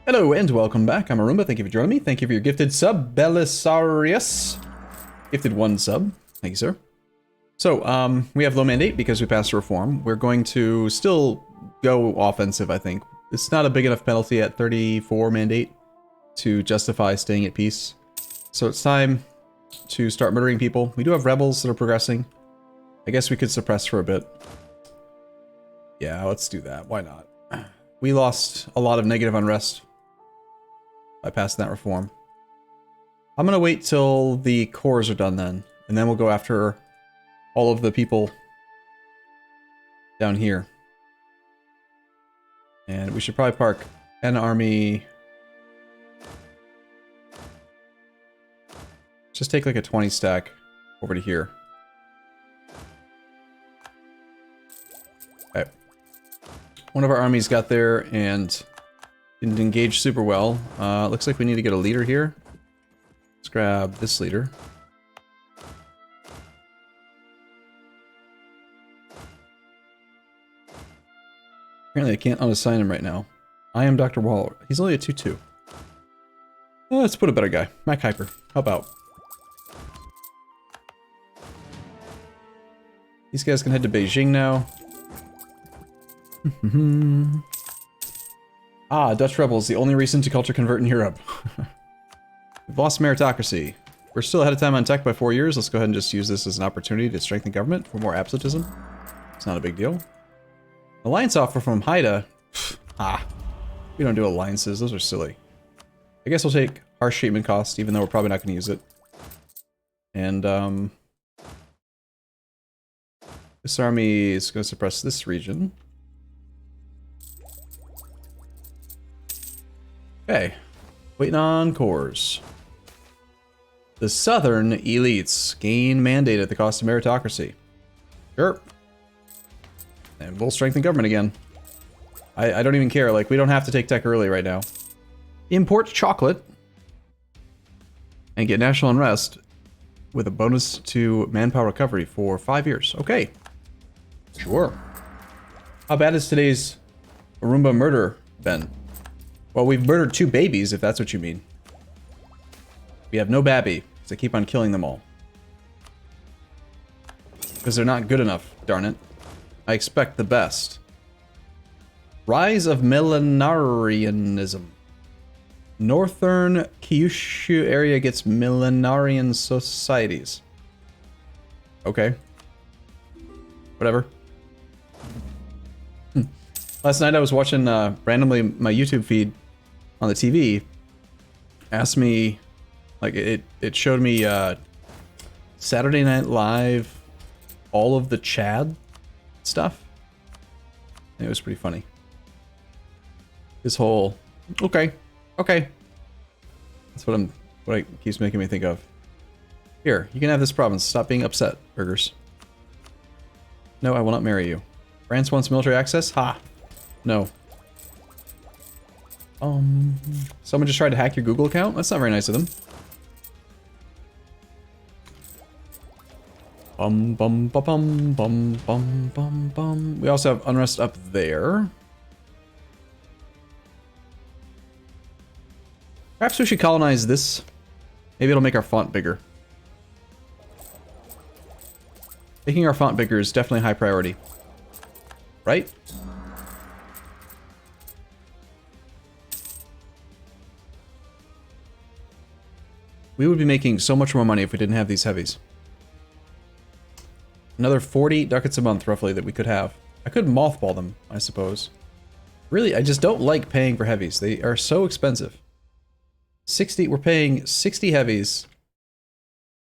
Hello and welcome back. I'm Arumba. Thank you for joining me. Thank you for your gifted sub, Belisarius. Gifted one sub. Thank you, sir. So, we have low mandate because we passed a reform. We're going to still go offensive, I think. It's not a big enough penalty at 34 mandate to justify staying at peace. So it's time to start murdering people. We do have rebels that are progressing. I guess we could suppress for a bit. Yeah, let's do that. Why not? We lost a lot of negative unrest by passing that reform. I'm gonna wait till the cores are done then, and then we'll go after all of the people down here. And we should probably park an army. Just take like a 20 stack over to here. Okay. One of our armies got there and didn't engage super well. Looks like we need to get a leader here. Let's grab this leader. Apparently I can't unassign him right now. I am Dr. Waller. He's only a 2-2. Let's put a better guy. Mac Hyper. How about? These guys can head to Beijing now. Ah, Dutch rebels, the only reason to culture convert in Europe. We've lost meritocracy. We're still ahead of time on tech by 4 years. Let's go ahead and just use this as an opportunity to strengthen government for more absolutism. It's not a big deal. Alliance offer from Haida. We don't do alliances. Those are silly. I guess we'll take harsh treatment cost, even though we're probably not going to use it. And, this army is going to suppress this region. Okay. Waiting on cores. The southern elites gain mandate at the cost of meritocracy. Sure. And we'll strengthen government again. I don't even care. Like, we don't have to take tech early right now. Import chocolate. And get national unrest with a bonus to manpower recovery for 5 years. Okay. Sure. How bad is today's Arumba murder been? Well, we've murdered 2 babies, if that's what you mean. We have no babby, because I keep on killing them all. Because they're not good enough, darn it. I expect the best. Rise of millenarianism. Northern Kyushu area gets millenarian societies. Okay. Whatever. Last night I was watching randomly my YouTube feed on the TV. Asked me, like it showed me Saturday Night Live, all of the Chad stuff. And it was pretty funny. This whole okay. That's what it keeps making me think of. Here, you can have this province. Stop being upset, burgers. No, I will not marry you. France wants military access? Ha! No. Someone just tried to hack your Google account? That's not very nice of them. We also have unrest up there. Perhaps we should colonize this. Maybe it'll make our font bigger. Making our font bigger is definitely a high priority. Right? We would be making so much more money if we didn't have these heavies. Another 40 ducats a month, roughly, that we could have. I could mothball them, I suppose. Really, I just don't like paying for heavies. They are so expensive. 60, we're paying 60 heavies.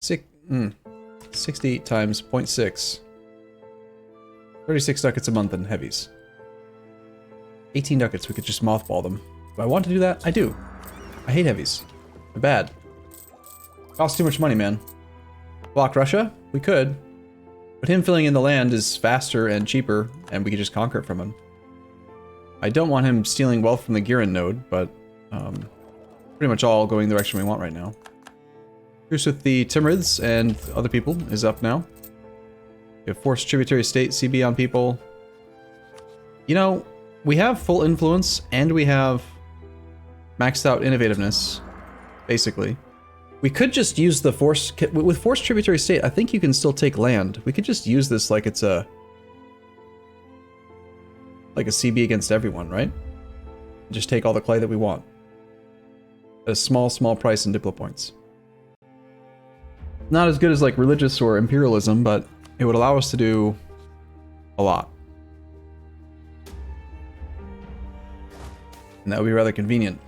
60 times 0.6. 36 ducats a month in heavies. 18 ducats, we could just mothball them. Do I want to do that? I do. I hate heavies. They're bad. Costs too much money, man. Block Russia? We could. But him filling in the land is faster and cheaper, and we could just conquer it from him. I don't want him stealing wealth from the Giran node, but pretty much all going the direction we want right now. Truce with the Timurids and other people is up now. We have forced tributary state CB on people. You know, we have full influence and we have maxed out innovativeness, basically. We could just use the force... With Forced Tributary State, I think you can still take land. We could just use this like it's a... like a CB against everyone, right? Just take all the clay that we want. At a small, small price in Diplo points. Not as good as like religious or imperialism, but it would allow us to do a lot. And that would be rather convenient.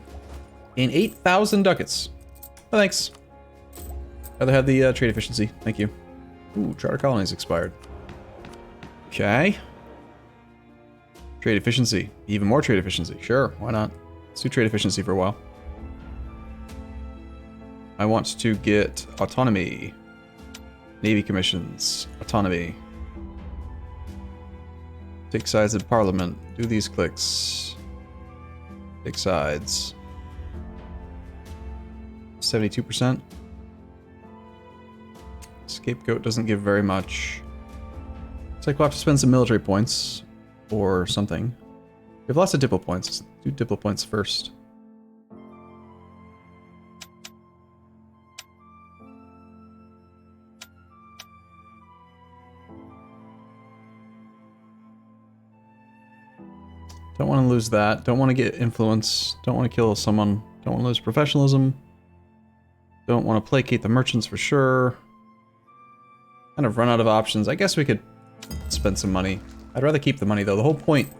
Gain 8,000 ducats. Oh, thanks. Rather have the trade efficiency. Thank you. Ooh, charter colonies expired. Okay. Trade efficiency. Even more trade efficiency. Sure, why not? Let's do trade efficiency for a while. I want to get autonomy. Navy commissions. Autonomy. Take sides in parliament. Do these clicks. Take sides. 72%. Scapegoat doesn't give very much. Looks like we'll have to spend some military points. Or something. We have lots of Diplo points. Let's do Diplo points first. Don't want to lose that. Don't want to get influence. Don't want to kill someone. Don't want to lose professionalism. Don't want to placate the merchants for sure. Kind of run out of options. I guess we could spend some money. I'd rather keep the money though. The whole point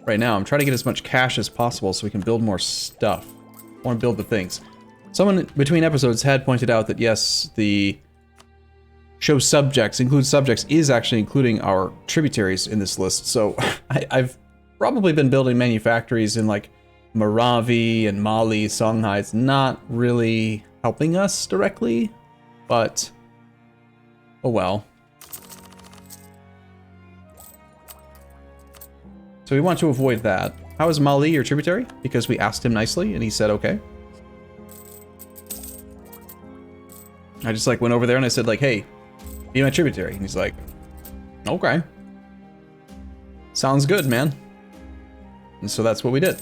right now, I'm trying to get as much cash as possible so we can build more stuff. I want to build the things. Someone between episodes had pointed out that yes, the show subjects, include subjects, is actually including our tributaries in this list. So I've probably been building manufactories in like Maravi and Mali, Songhai. It's not really helping us directly, but oh well. So we want to avoid that. How is Mali your tributary? Because we asked him nicely and he said okay. I just like went over there and I said like, hey, be my tributary. And he's like, okay. Sounds good, man. And so that's what we did.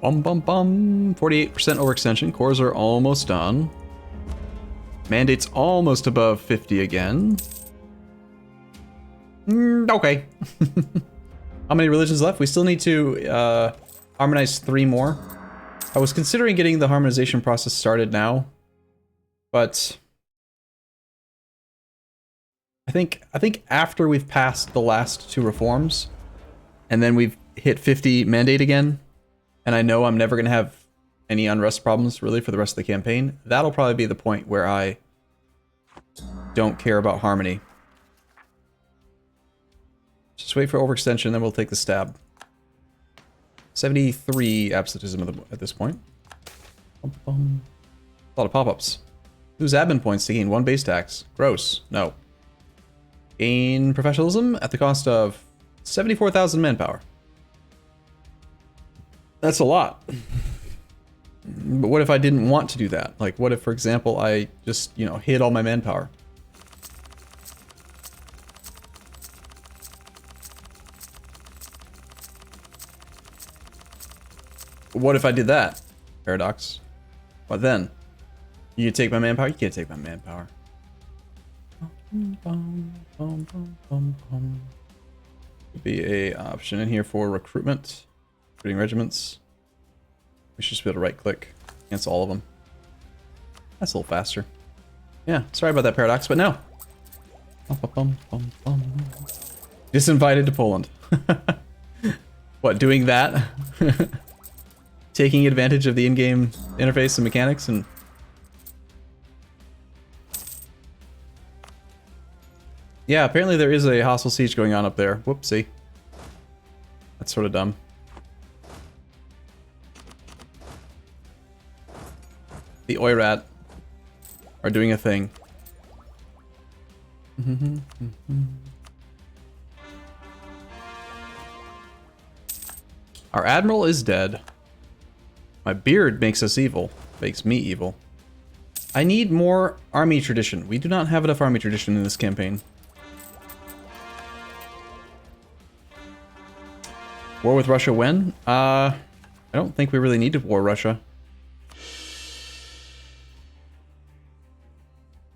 Bum bum bum. 48% overextension. Cores are almost done. Mandate's almost above 50 again. Okay. How many religions left? We still need to harmonize 3 more. I was considering getting the harmonization process started now, but I think after we've passed the last 2 reforms, and then we've hit 50 mandate again, and I know I'm never gonna have any unrest problems really for the rest of the campaign, that'll probably be the point where I don't care about harmony. Just wait for overextension, then we'll take the stab. 73 absolutism at this point. A lot of pop-ups. Lose admin points to gain 1 base tax. Gross. No. Gain professionalism at the cost of 74,000 manpower. That's a lot. But what if I didn't want to do that? Like, what if, for example, I just, you know, hid all my manpower? What if I did that? Paradox. What then? You can take my manpower? You can't take my manpower. Could be a option in here for recruitment. Recruiting regiments. We should just be able to right click. Cancel all of them. That's a little faster. Yeah, sorry about that, Paradox, but no. Disinvited to Poland. What, doing that? Taking advantage of the in-game interface and mechanics and... Yeah, apparently there is a hostile siege going on up there. Whoopsie. That's sort of dumb. The Oirat are doing a thing. Our admiral is dead. My beard makes us evil. Makes me evil. I need more army tradition. We do not have enough army tradition in this campaign. War with Russia when? I don't think we really need to war Russia.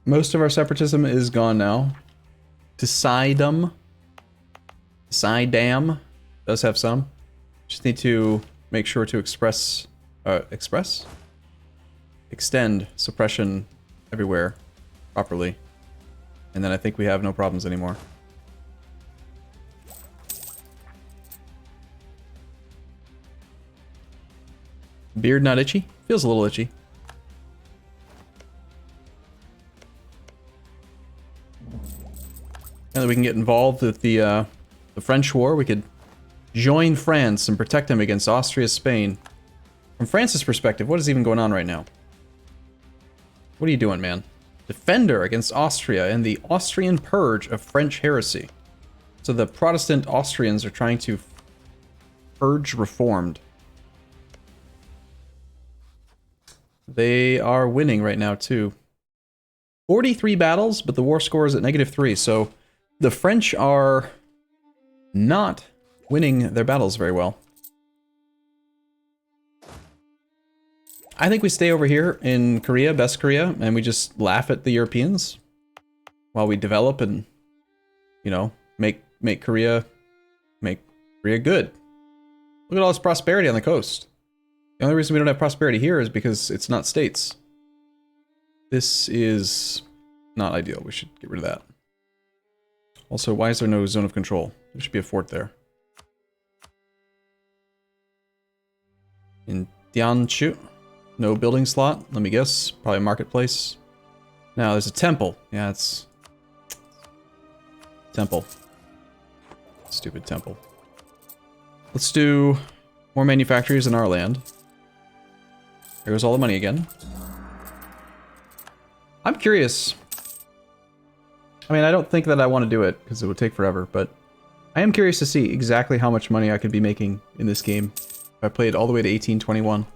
Most of our separatism is gone now. Sidam does have some. Just need to make sure to extend suppression everywhere properly. And then I think we have no problems anymore. Beard not itchy? Feels a little itchy. Now that we can get involved with the French war, we could join France and protect them against Austria, Spain. From France's perspective, what is even going on right now? What are you doing, man? Defender against Austria and the Austrian purge of French heresy. So the Protestant Austrians are trying to purge reformed. They are winning right now, too. 43 battles, but the war score is at -3, so the French are not winning their battles very well. I think we stay over here in Korea, best Korea, and we just laugh at the Europeans while we develop and, you know, make Korea good. Look at all this prosperity on the coast. The only reason we don't have prosperity here is because it's not states. This is not ideal. We should get rid of that. Also, why is there no zone of control? There should be a fort there. In Tianchu, no building slot. Let me guess. Probably a marketplace. Now, there's a temple. Yeah, it's... Temple. Stupid temple. Let's do more manufactories in our land. There goes all the money again. I'm curious. I mean, I don't think that I want to do it, because it would take forever, but I am curious to see exactly how much money I could be making in this game if I played all the way to 1821.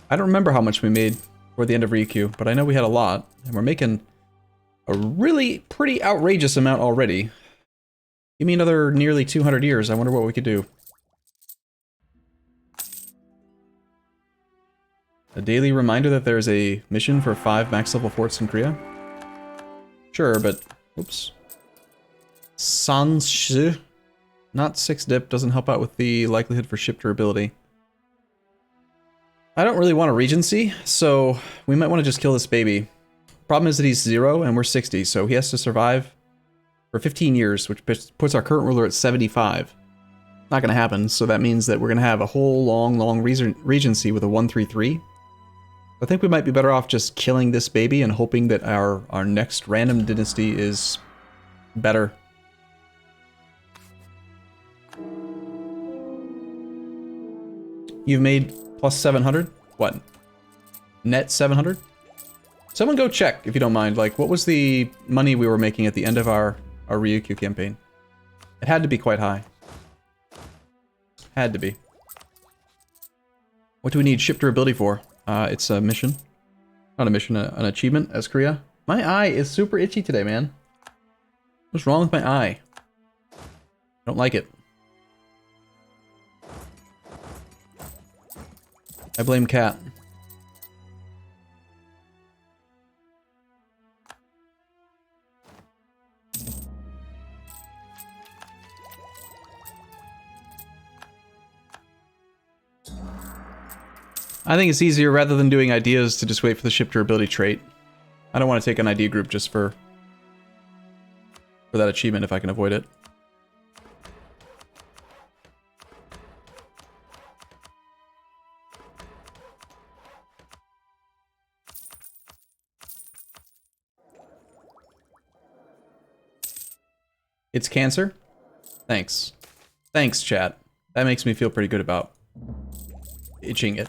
I don't remember how much we made for the end of Ryukyu, but I know we had a lot, and we're making a really pretty outrageous amount already. Give me another nearly 200 years, I wonder what we could do. A daily reminder that there's a mission for 5 max level forts in Korea? Sure, but... Oops. Sanshi. Not 6 dip, doesn't help out with the likelihood for ship durability. I don't really want a regency, so we might want to just kill this baby. Problem is that he's 0 and we're 60, so he has to survive for 15 years, which puts our current ruler at 75. Not gonna happen, so that means that we're gonna have a whole long regency with a 133. I think we might be better off just killing this baby and hoping that our next random dynasty is better. You've made plus 700? What? Net 700? Someone go check, if you don't mind. Like, what was the money we were making at the end of our Ryukyu campaign? It had to be quite high. Had to be. What do we need ship durability for? It's a mission. Not a mission, an achievement as Korea. My eye is super itchy today, man. What's wrong with my eye? I don't like it. I blame Cat. I think it's easier, rather than doing ideas, to just wait for the ship durability trait. I don't want to take an idea group just for that achievement if I can avoid it. It's cancer? Thanks. Thanks, chat. That makes me feel pretty good about itching it.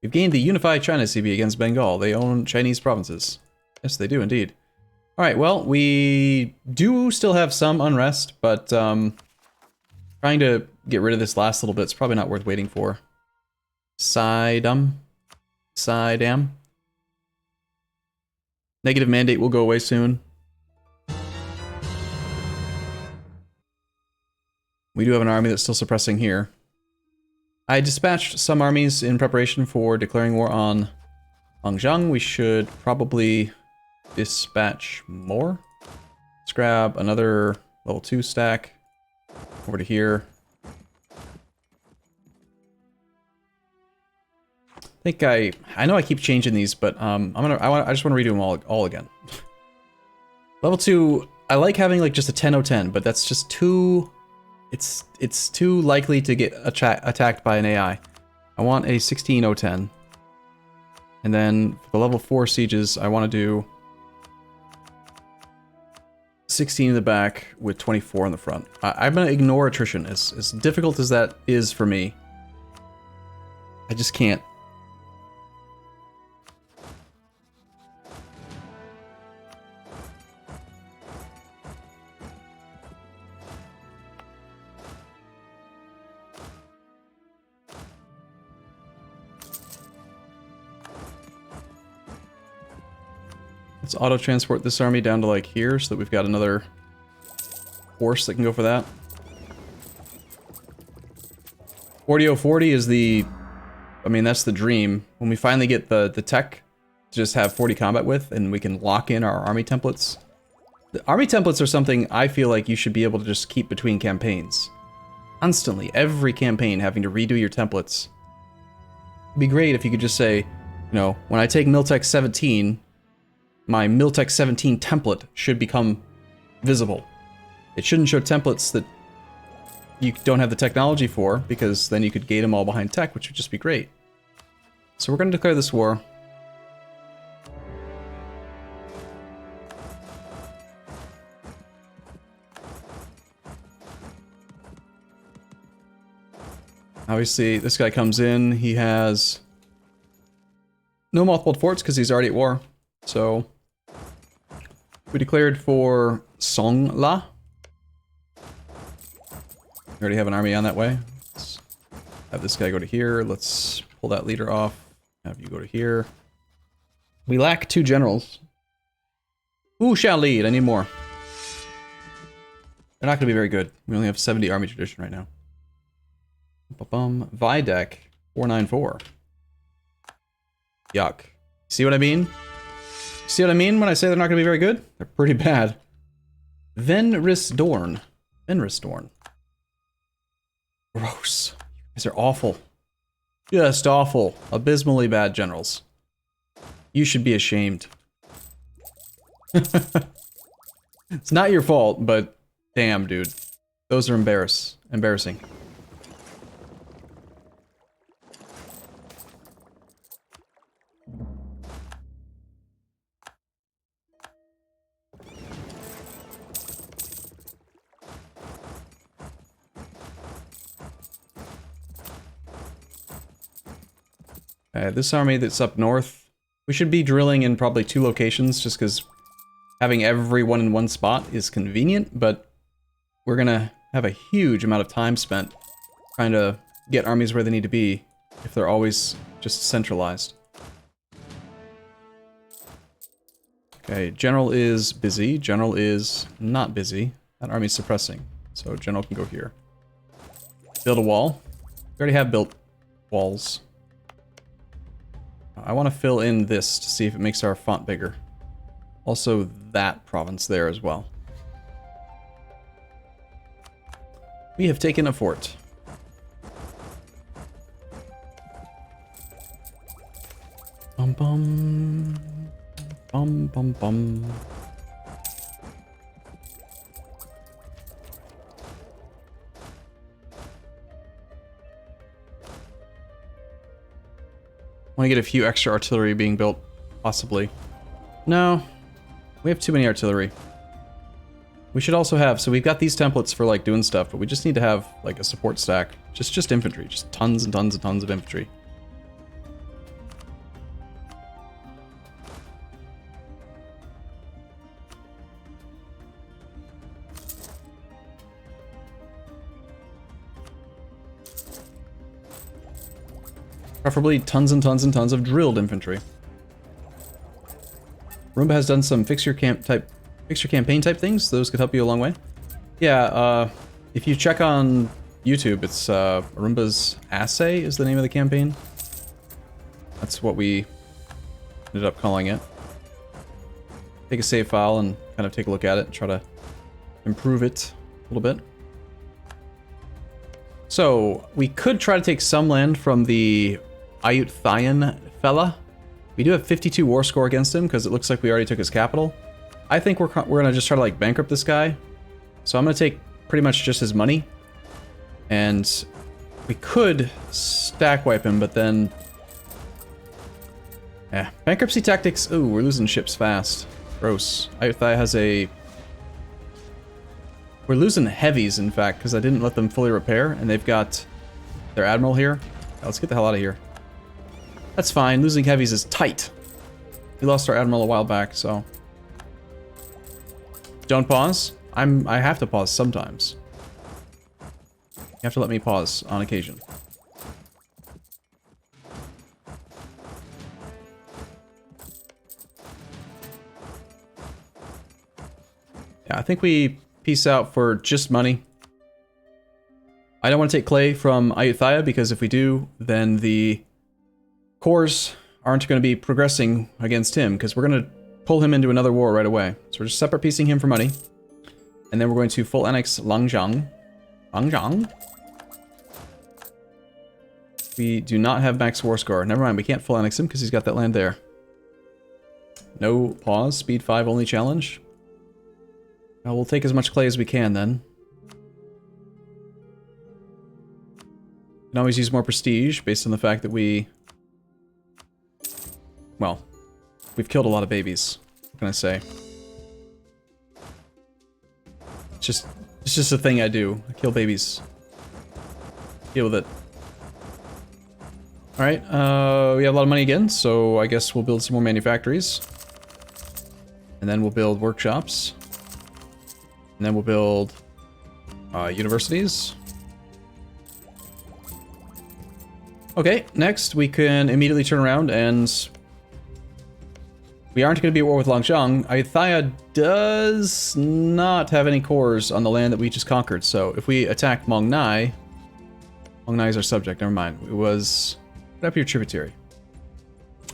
We've gained the unified China CB against Bengal. They own Chinese provinces. Yes, they do indeed. Alright, well, we do still have some unrest, but trying to get rid of this last little bit's probably not worth waiting for. Sidam. Negative mandate will go away soon. We do have an army that's still suppressing here. I dispatched some armies in preparation for declaring war on Zhang. We should probably dispatch more. Let's grab another level 2 stack over to here. I know I keep changing these, but I just want to redo them all again. Level 2, I like having like just a 10-0-10, but that's just too it's too likely to get attacked by an AI. I want a 16-0-10. And then for the level 4 sieges, I want to do 16 in the back with 24 in the front. I'm going to ignore attrition. As difficult as that is for me, I just can't. Let's auto-transport this army down to like here so that we've got another horse that can go for that. 40-0-40 is the... I mean, that's the dream. When we finally get the tech to just have 40 combat with and we can lock in our army templates. The army templates are something I feel like you should be able to just keep between campaigns. Constantly, every campaign having to redo your templates. It'd be great if you could just say, you know, when I take Miltech 17... my Miltech 17 template should become visible. It shouldn't show templates that you don't have the technology for, because then you could gate them all behind tech, which would just be great. So we're going to declare this war. Obviously, this guy comes in, he has no mothballed forts because he's already at war. So we declared for Songla. We already have an army on that way. Let's have this guy go to here. Let's pull that leader off. Have you go to here. We lack 2 generals. Who shall lead? I need more. They're not going to be very good. We only have 70 army tradition right now. Videk 494. Yuck. See what I mean? See what I mean when I say they're not going to be very good? They're pretty bad. Venrisdorn. Venrisdorn. Gross. These are awful. Just awful. Abysmally bad generals. You should be ashamed. It's not your fault, but damn, dude. Those are embarrassing. This army that's up north, we should be drilling in probably 2 locations just because having everyone in one spot is convenient, but we're gonna have a huge amount of time spent trying to get armies where they need to be if they're always just centralized. Okay, General is busy, General is not busy. That army's suppressing, so General can go here. Build a wall. We already have built walls. I want to fill in this to see if it makes our font bigger. Also, that province there as well. We have taken a fort. Bum bum. Bum bum bum. Want to get a few extra artillery being built, possibly. No, we have too many artillery. We should also have, so we've got these templates for like doing stuff, but we just need to have like a support stack. Just infantry, just tons and tons and tons of infantry. Preferably tons and tons and tons of drilled infantry. Arumba has done some fix your campaign type things. Those could help you a long way. Yeah, If you check on YouTube, it's Arumba's Assay is the name of the campaign. That's what we ended up calling it. Take a save file and kind of take a look at it and try to improve it a little bit. So, we could try to take some land from the Ayutthayan fella. We do have 52 war score against him because it looks like we already took his capital. I think we're gonna just try to like bankrupt this guy. So I'm gonna take pretty much just his money. And we could stack wipe him, but then... yeah, bankruptcy tactics... ooh, we're losing ships fast. Gross. Ayutthaya has a... we're losing heavies, in fact, because I didn't let them fully repair, and they've got their admiral here. Yeah, let's get the hell out of here. That's fine. Losing heavies is tight. We lost our admiral a while back, so... don't pause. I have to pause sometimes. You have to let me pause on occasion. Yeah, I think we peace out for just money. I don't want to take clay from Ayutthaya because if we do, then the cores aren't going to be progressing against him because we're going to pull him into another war right away. So we're just separate piecing him for money. And then we're going to full annex Langzhang. Langzhang? We do not have max war score. Never mind, we can't full annex him because he's got that land there. No pause, speed 5 only challenge. Well, we'll take as much clay as we can then. We can always use more prestige based on the fact that we... well, we've killed a lot of babies. What can I say? It's just a thing I do. I kill babies. Deal with it. Alright, we have a lot of money again, so I guess we'll build some more manufactories. And then we'll build workshops. And then we'll build universities. Okay, next we can immediately turn around and... we aren't going to be at war with Langzhang. Ayutthaya does not have any cores on the land that we just conquered, so if we attack Mongnai... Mongnai is our subject, never mind. It was... put up your tributary.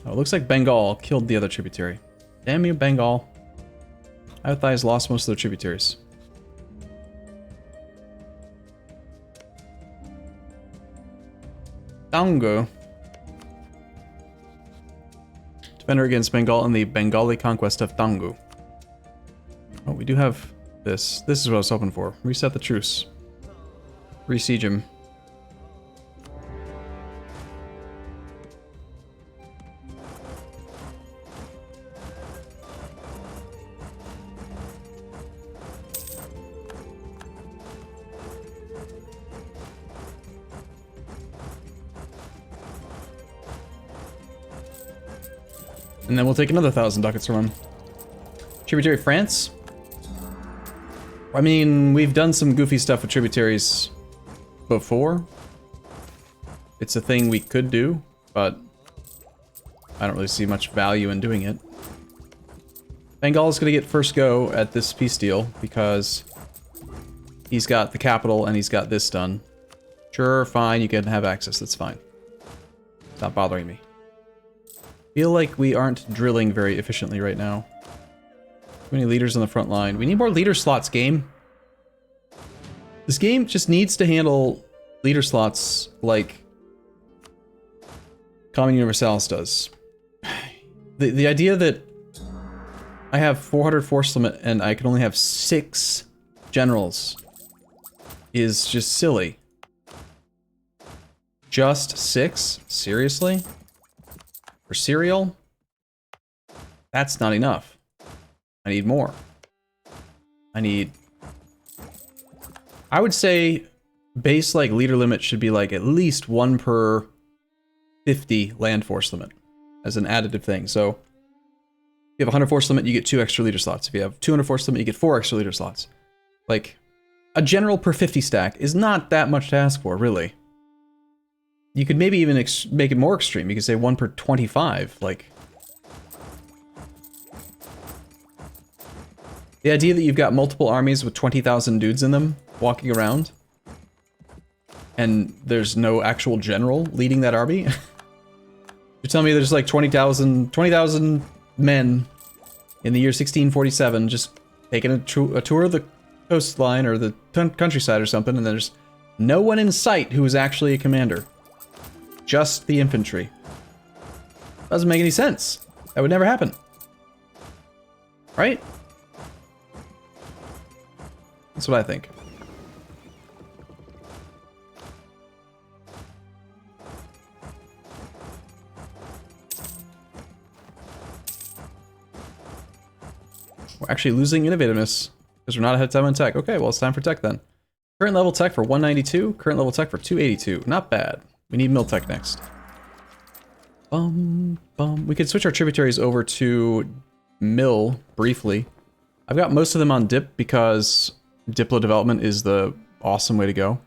Oh, it looks like Bengal killed the other tributary. Damn you, Bengal. Ayutthaya's lost most of their tributaries. Tango. Defender against Bengal in the Bengali conquest of Tangu. Oh, we do have this. This is what I was hoping for. Reset the truce. Re-siege him. And then we'll take another 1,000 ducats from him. Tributary France? I mean, we've done some goofy stuff with tributaries before. It's a thing we could do, but I don't really see much value in doing it. Bengal is going to get first go at this peace deal because he's got the capital and he's got this done. Sure, fine, you can have access, that's fine. It's not bothering me. Feel like we aren't drilling very efficiently right now. Too many leaders on the front line. We need more leader slots, game. This game just needs to handle leader slots like Common Universalis does. The idea that I have 400 force limit and I can only have 6 generals is just silly. Just 6? Seriously? For cereal? That's not enough. I need more. I would say base like leader limit should be like at least 1 per 50 land force limit as an additive thing. So if you have 100 force limit, you get 2 extra leader slots. If you have 200 force limit, you get 4 extra leader slots. Like, a general per 50 stack is not that much to ask for, really. You could maybe even make it more extreme. You could say 1 per 25, like... The idea that you've got multiple armies with 20,000 dudes in them walking around, and there's no actual general leading that army. You're telling me there's like 20,000 men in the year 1647 just taking a tour of the coastline or the countryside or something, and there's no one in sight who is actually a commander. Just the infantry. Doesn't make any sense. That would never happen. Right? That's what I think. We're actually losing innovativeness because we're not ahead of time on tech. Okay, well, it's time for tech then. Current level tech for 192, current level tech for 282. Not bad. We need mill tech next. We could switch our tributaries over to mill briefly. I've got most of them on dip because Diplo development is the awesome way to go.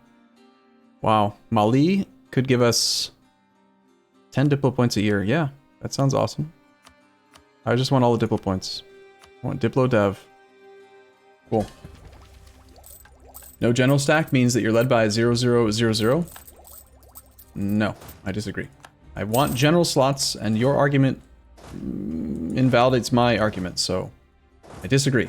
Wow. Mali could give us 10 Diplo points a year. Yeah, that sounds awesome. I just want all the Diplo points. I want Diplo dev. Cool. No general stack means that you're led by 0000. No, I disagree. I want general slots, and your argument invalidates my argument, so I disagree.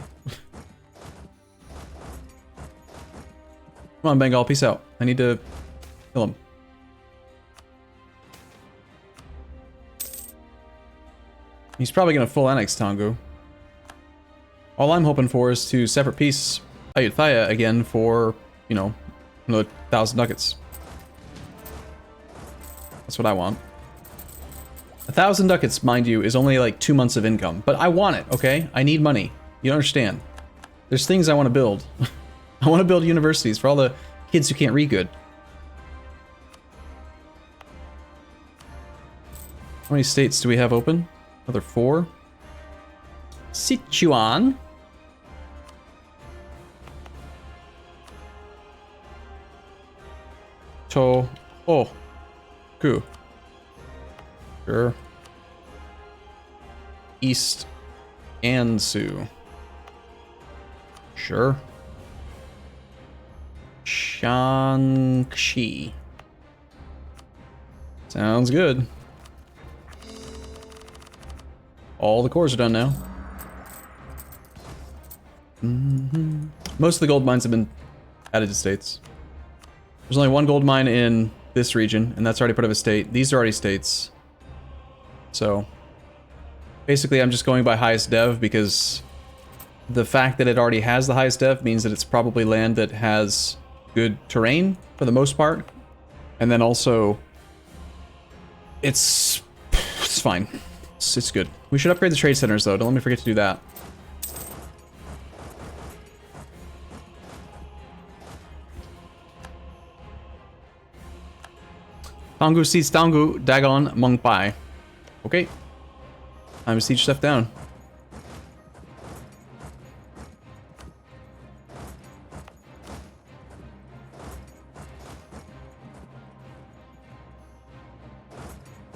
Come on, Bengal, peace out. I need to kill him. He's probably gonna full annex Tongu. All I'm hoping for is to separate peace Ayutthaya again for, you know, another 1,000 ducats. That's what I want. 1,000 ducats, mind you, is only like 2 months of income, but I want it, okay? I need money. You understand? There's things I want to build. I want to build universities for all the kids who can't read good. How many states do we have open? Another 4. Sichuan. Ku. Sure. East Ansu. Sure. Shanxi. Sounds good. All the cores are done now. Most of the gold mines have been added to states. There's only one gold mine in this region, and that's already part of a state. These are already states. So, basically I'm just going by highest dev because the fact that it already has the highest dev means that it's probably land that has good terrain for the most part. And then also, it's fine. It's good. We should upgrade the trade centers though, don't let me forget to do that. Tongu sees Tongu, Dagon, Mong Pai. Okay. Time to siege stuff down.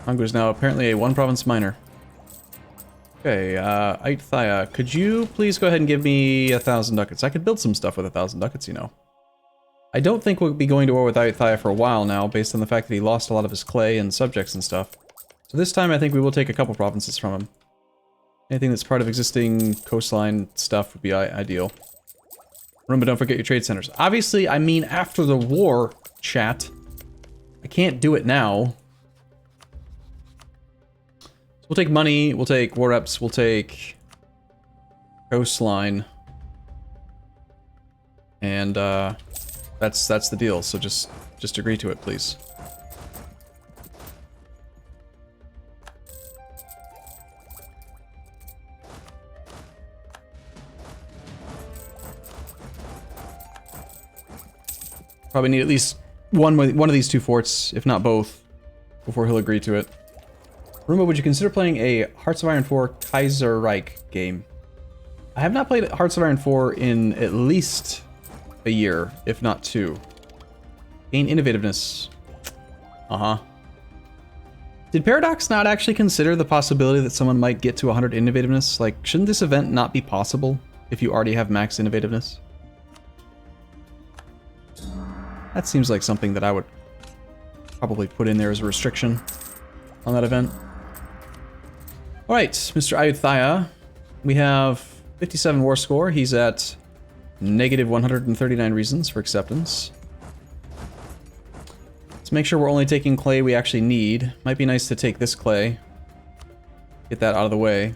Tongu is now apparently a one-province minor. Okay, Ayutthaya, could you please go ahead and give me 1,000 ducats? I could build some stuff with 1,000 ducats, you know. I don't think we'll be going to war with Ayutthaya for a while now, based on the fact that he lost a lot of his clay and subjects and stuff. So this time I think we will take a couple provinces from him. Anything that's part of existing coastline stuff would be ideal. Arumba, don't forget your trade centers. Obviously, I mean after the war, chat. I can't do it now. So we'll take money, we'll take war reps, we'll take coastline. And that's the deal, so just agree to it, please. Probably need at least one of these two forts, if not both, before he'll agree to it. Arumba, would you consider playing a Hearts of Iron 4 Kaiserreich game? I have not played Hearts of Iron 4 in at least a year, if not 2. Gain innovativeness. Uh-huh. Did Paradox not actually consider the possibility that someone might get to 100 innovativeness? Like, shouldn't this event not be possible if you already have max innovativeness. That seems like something that I would probably put in there as a restriction on that event. Alright, Mr. Ayutthaya. We have 57 war score. He's at negative 139 reasons for acceptance. Let's make sure we're only taking clay we actually need. Might be nice to take this clay. Get that out of the way.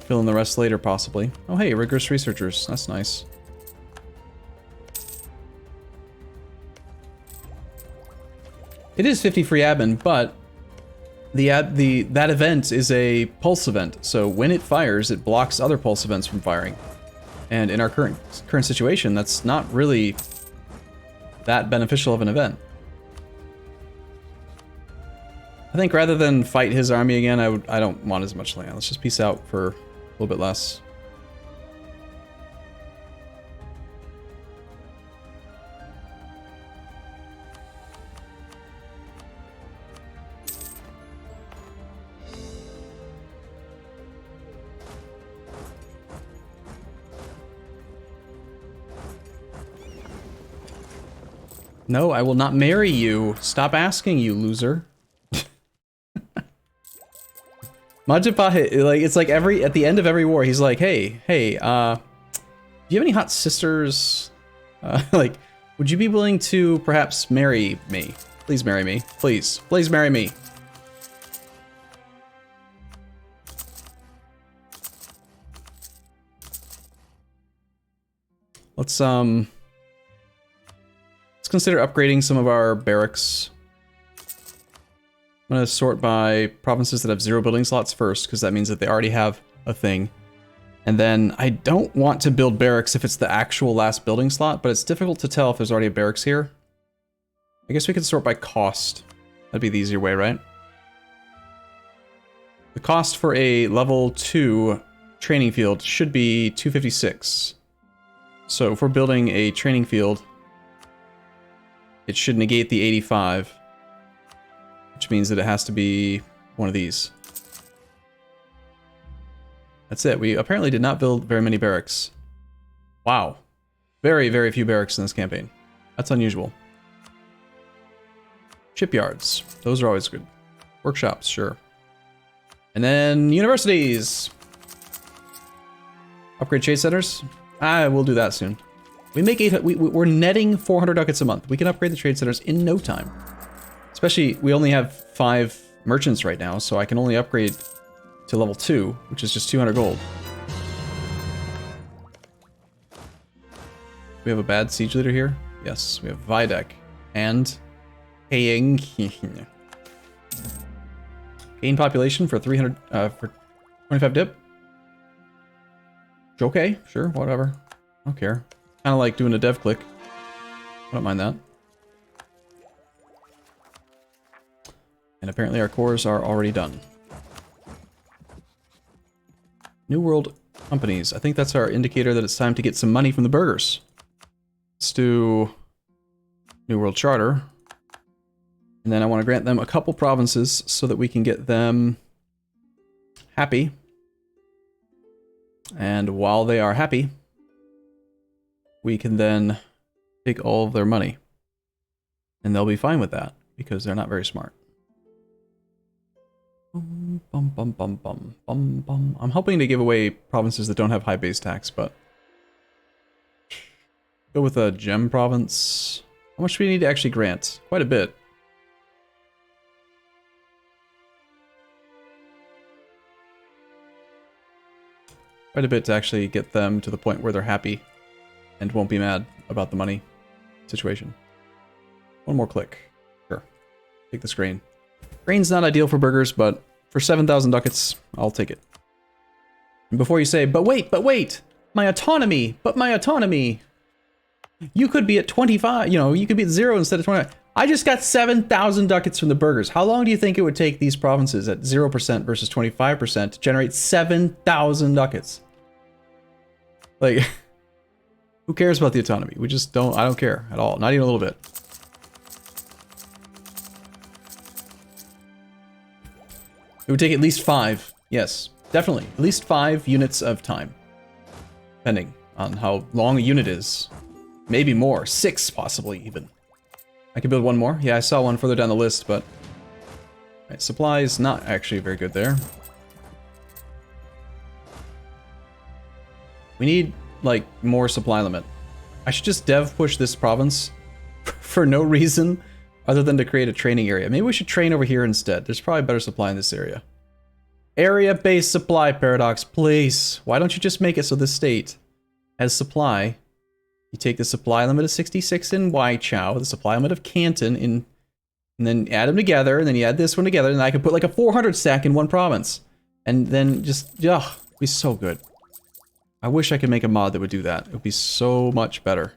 Fill in the rest later, possibly. Oh hey, rigorous researchers. That's nice. It is 50 free admin, but that event is a pulse event, so when it fires, it blocks other pulse events from firing. And in our current situation, that's not really that beneficial of an event. I think rather than fight his army again, I don't want as much land. Let's just peace out for a little bit less. No, I will not marry you. Stop asking, you loser. Majapahit, like, it's like at the end of every war, he's like, hey, do you have any hot sisters? Like, would you be willing to perhaps marry me? Please marry me. Please marry me. Let's consider upgrading some of our barracks. I'm going to sort by provinces that have 0 building slots first, because that means that they already have a thing. And then I don't want to build barracks if it's the actual last building slot, but it's difficult to tell if there's already a barracks here. I guess we could sort by cost. That'd be the easier way, right? The cost for a level 2 training field should be 256. So if we're building a training field, it should negate the 85, which means that it has to be one of these. That's it. We apparently did not build very many barracks. Wow. Very, very few barracks in this campaign. That's unusual. Shipyards. Those are always good. Workshops, sure. And then universities. Upgrade trade centers. We'll do that soon. We make we're netting 400 ducats a month. We can upgrade the trade centers in no time. Especially, we only have 5 merchants right now, so I can only upgrade to level 2, which is just 200 gold. We have a bad siege leader here? Yes, we have Videk and Haying. Gain population for 300 for 25 dip. Okay, sure, whatever. I don't care. Kind of like doing a dev click. I don't mind that. And apparently our cores are already done. New World companies. I think that's our indicator that it's time to get some money from the burgers. Let's do New World Charter. And then I want to grant them a couple provinces so that we can get them happy. And while they are happy, we can then take all of their money. And they'll be fine with that, because they're not very smart. Bum, bum, bum, bum, bum, bum. I'm hoping to give away provinces that don't have high base tax, but... Go with a gem province. How much do we need to actually grant? Quite a bit. Quite a bit to actually get them to the point where they're happy and won't be mad about the money situation. One more click. Sure. Take this grain. Grain's not ideal for burgers, but for 7,000 ducats, I'll take it. And before you say, but wait, my autonomy, but my autonomy. You could be at 25, you know, you could be at 0 instead of 25. I just got 7,000 ducats from the burgers. How long do you think it would take these provinces at 0% versus 25% to generate 7,000 ducats? Like... Who cares about the autonomy? We just don't, I don't care at all. Not even a little bit. It would take at least 5. Yes, Definitely. At least 5 units of time. Depending on how long a unit is. Maybe more. 6, possibly, even. I can build one more. Yeah, I saw one further down the list, but... Right, supply is not actually very good there. We need, like, more supply limit. I should just dev push this province for no reason other than to create a training area. Maybe we should train over here instead. There's probably better supply in this area. Area-based supply paradox, please. Why don't you just make it so this state has supply? You take the supply limit of 66 in Waichao, the supply limit of Canton in... And then add them together, and then you add this one together, and I can put like a 400 stack in one province. And then just, ugh, it'd be so good. I wish I could make a mod that would do that. It would be so much better.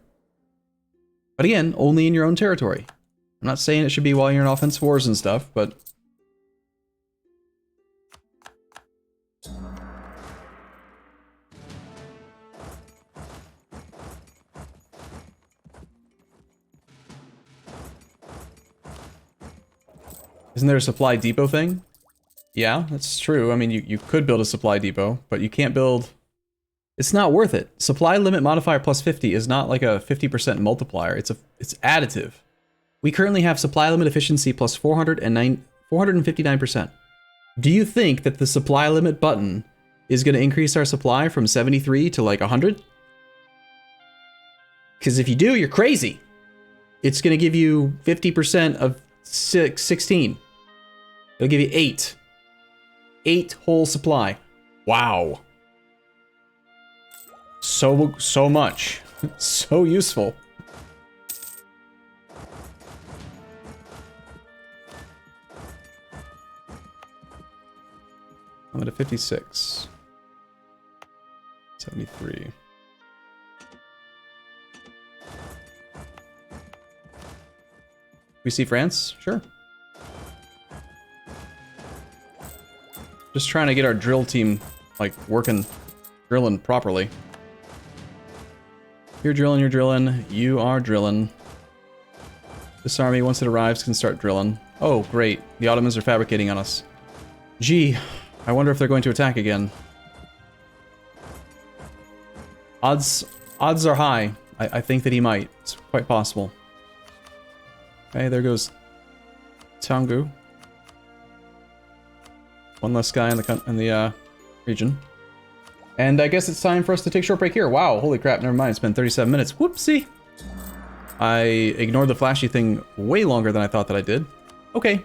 But again, only in your own territory. I'm not saying it should be while you're in offensive wars and stuff, but... Isn't there a supply depot thing? Yeah, that's true. I mean, you could build a supply depot, but you can't build... It's not worth it. Supply limit modifier plus 50 is not like a 50% multiplier. It's additive. We currently have supply limit efficiency plus 459%. Do you think that the supply limit button is going to increase our supply from 73 to like 100? Because if you do, you're crazy. It's going to give you 50% of 16. It'll give you 8. 8 whole supply. Wow. So much. So useful. I'm at a 56. 73. We see France? Sure. Just trying to get our drill team, like, drilling properly. You're drilling, you are drilling. This army, once it arrives, can start drilling. Oh, great. The Ottomans are fabricating on us. Gee, I wonder if they're going to attack again. Odds are high. I think that he might. It's quite possible. Okay, there goes Tangu. One less guy in the region. And I guess it's time for us to take a short break here. Wow, holy crap, never mind. It's been 37 minutes. Whoopsie. I ignored the flashy thing way longer than I thought that I did. Okay.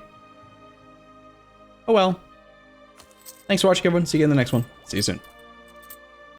Oh well. Thanks for watching, everyone. See you in the next one. See you soon.